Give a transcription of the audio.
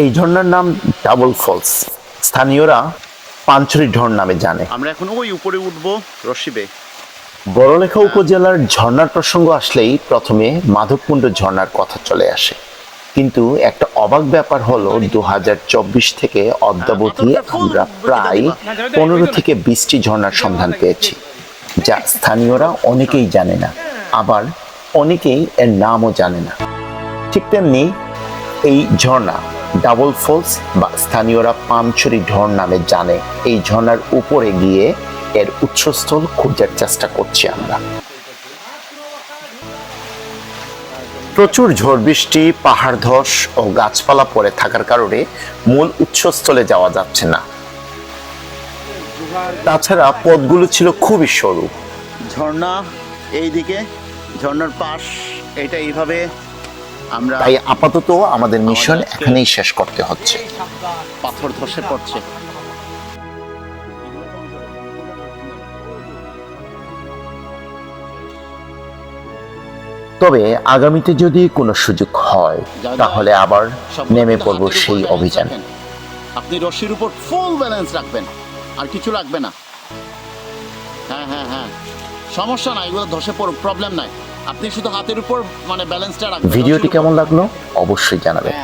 এই ঝর্ণার নাম ডাবল ফলস, স্থানীয়রা পাঞ্চুরি ঝর্ণা নামে জানে। আমরা এখন ওই উপরে উঠবো রশি বে। বড়লেখা উপজেলার ঝর্ণার প্রসঙ্গ আসলেই প্রথমে মাধবকুণ্ড ঝর্ণার কথা চলে আসে, কিন্তু একটা অবাক ব্যাপার হলো 2024 থেকে অদ্যাবধি আমরা প্রায় 15 থেকে 20টি ঝর্ণার সন্ধান পেয়েছি, যা স্থানীয়রা অনেকেই জানে না, আবার অনেকেই এর নামও জানে না। ঠিক তেমনি এই ঝর্ণা ডাবল ফলস বা স্থানীয়রা পাঞ্চুরি ঝর্ণা নামে জানে, এই ঝর্ণার উপরে গিয়ে এর উৎসস্থল খোঁজার চেষ্টা করছি আমরা। প্রচুর ঝড় বৃষ্টি, পাহাড় ধস ও গাছপালা পড়ে থাকার কারণে মূল উৎসস্থলে যাওয়া যাচ্ছে না। তাছাড়া পথগুলো ছিল খুবই সরু। ঝর্ণা এইদিকে, ঝর্ণার পাশ এটা এইভাবে। আমরা তাই আপাতত আমাদের মিশন এখানেই শেষ করতে হচ্ছে। পাথর ধসে পড়ছে। তবে আগামীতে যদি কোনো সুযোগ হয় তাহলে আবার নেমে পড়ব সেই অভিযানে। আপনি রশির উপর ফুল ব্যালেন্স রাখবেন, আর কিছু লাগবে না। হ্যাঁ হ্যাঁ হ্যাঁ, সমস্যা নাই, এগুলো ধসে পড়ুক, প্রবলেম নাই। আপনি শুধু হাতের উপর মানে ব্যালেন্সটা রাখবেন। ভিডিওটি কেমন লাগলো অবশ্যই জানাবেন।